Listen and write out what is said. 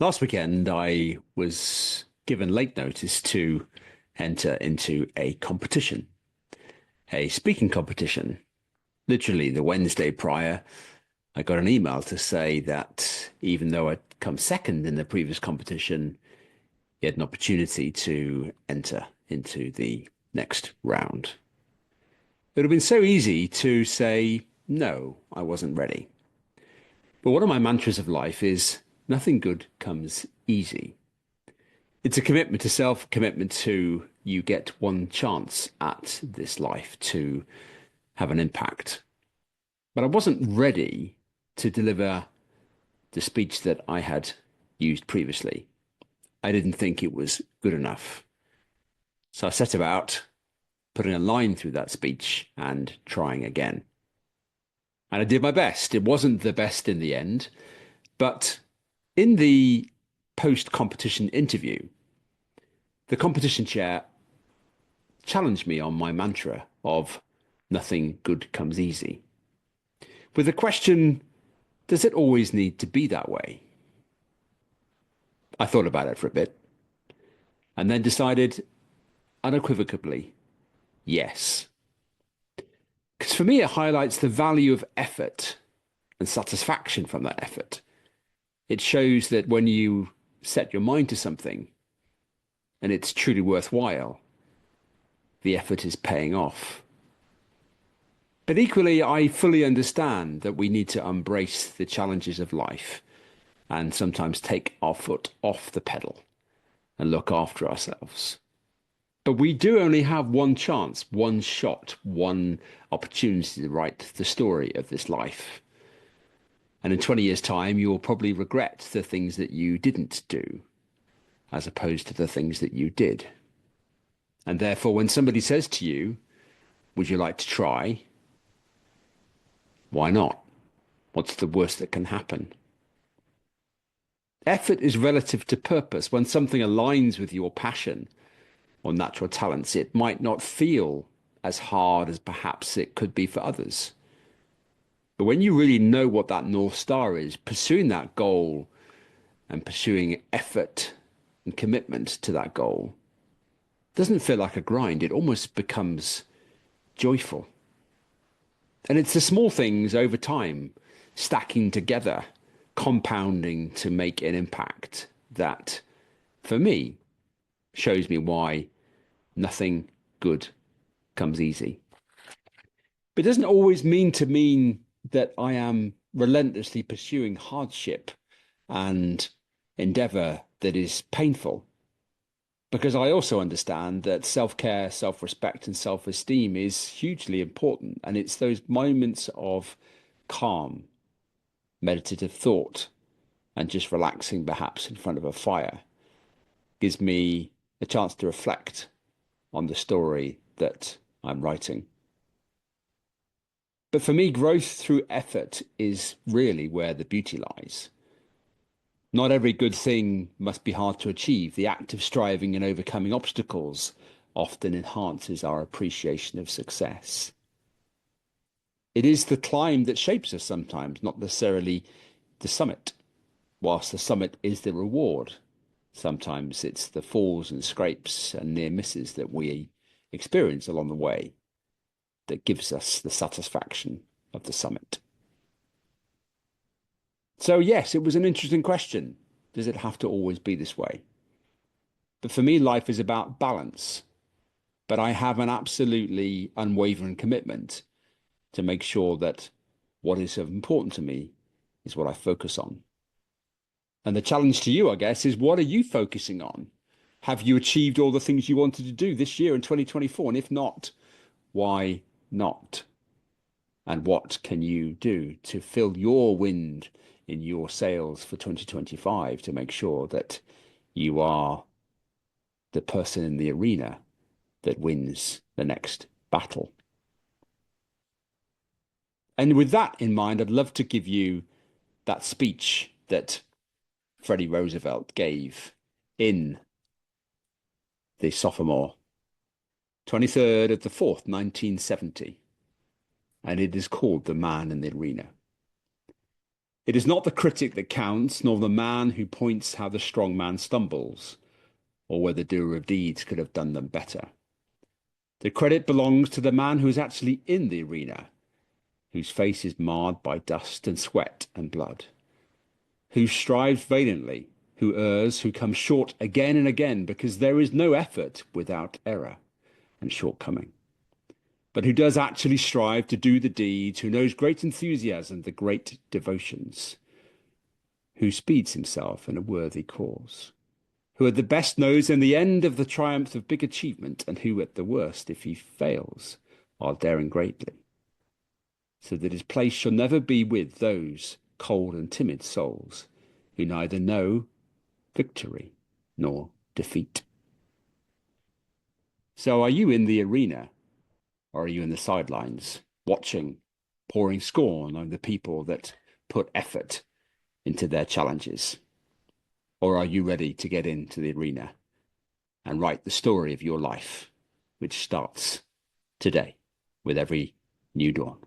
Last weekend, I was given late notice to enter into a competition, a speaking competition. Literally, the Wednesday prior, I got an email to say that even though I'd come second in the previous competition, he had an opportunity to enter into the next round. It would have been so easy to say, no, I wasn't ready. But one of my mantras of life is nothing good comes easy. It's a commitment to self, commitment to you get one chance at this life to have an impact. But I wasn't ready to deliver the speech that I had used previously. I didn't think it was good enough. So I set about putting a line through that speech and trying again. And I did my best. It wasn't the best in the end, but in the post competition interview, the competition chair challenged me on my mantra of nothing good comes easy. With the question, does it always need to be that way? I thought about it for a bit and then decided unequivocally, yes. Because for me, it highlights the value of effort and satisfaction from that effort. It shows that when you set your mind to something and it's truly worthwhile, the effort is paying off. But equally, I fully understand that we need to embrace the challenges of life and sometimes take our foot off the pedal and look after ourselves. But we do only have one chance, one shot, one opportunity to write the story of this life. And in 20 years' time, you will probably regret the things that you didn't do as opposed to the things that you did. And therefore, when somebody says to you, would you like to try? Why not? What's the worst that can happen? Effort is relative to purpose. When something aligns with your passion or natural talents, it might not feel as hard as perhaps it could be for others. But when you really know what that North Star is, pursuing that goal and pursuing effort and commitment to that goal doesn't feel like a grind. It almost becomes joyful. And it's the small things over time, stacking together, compounding to make an impact that, for me, shows me why nothing good comes easy. But it doesn't always mean that I am relentlessly pursuing hardship and endeavor that is painful. Because I also understand that self-care, self-respect, and self-esteem is hugely important. And it's those moments of calm, meditative thought, and just relaxing perhaps in front of a fire gives me a chance to reflect on the story that I'm writing. But for me, growth through effort is really where the beauty lies. Not every good thing must be hard to achieve. The act of striving and overcoming obstacles often enhances our appreciation of success. It is the climb that shapes us sometimes, not necessarily the summit. Whilst the summit is the reward, sometimes it's the falls and scrapes and near misses that we experience along the way that gives us the satisfaction of the summit. So yes, it was an interesting question. Does it have to always be this way? But for me, life is about balance. But I have an absolutely unwavering commitment to make sure that what is important to me is what I focus on. And the challenge to you, I guess, is what are you focusing on? Have you achieved all the things you wanted to do this year in 2024? And if not, why not? And what can you do to fill your wind in your sails for 2025 to make sure that you are the person in the arena that wins the next battle? And with that in mind, I'd love to give you that speech that Freddie Roosevelt gave in the sophomore 23rd of the 4th, 1970. And it is called The Man in the Arena. It is not the critic that counts, nor the man who points how the strong man stumbles, or whether the doer of deeds could have done them better. The credit belongs to the man who is actually in the arena, whose face is marred by dust and sweat and blood, who strives valiantly, who errs, who comes short again and again, because there is no effort without error and shortcoming, but who does actually strive to do the deeds, who knows great enthusiasm, the great devotions, who speeds himself in a worthy cause, who at the best knows in the end of the triumph of big achievement, and who at the worst, if he fails, while daring greatly, so that his place shall never be with those cold and timid souls who neither know victory nor defeat. So are you in the arena, or are you in the sidelines, watching, pouring scorn on the people that put effort into their challenges? Or are you ready to get into the arena and write the story of your life, which starts today with every new dawn?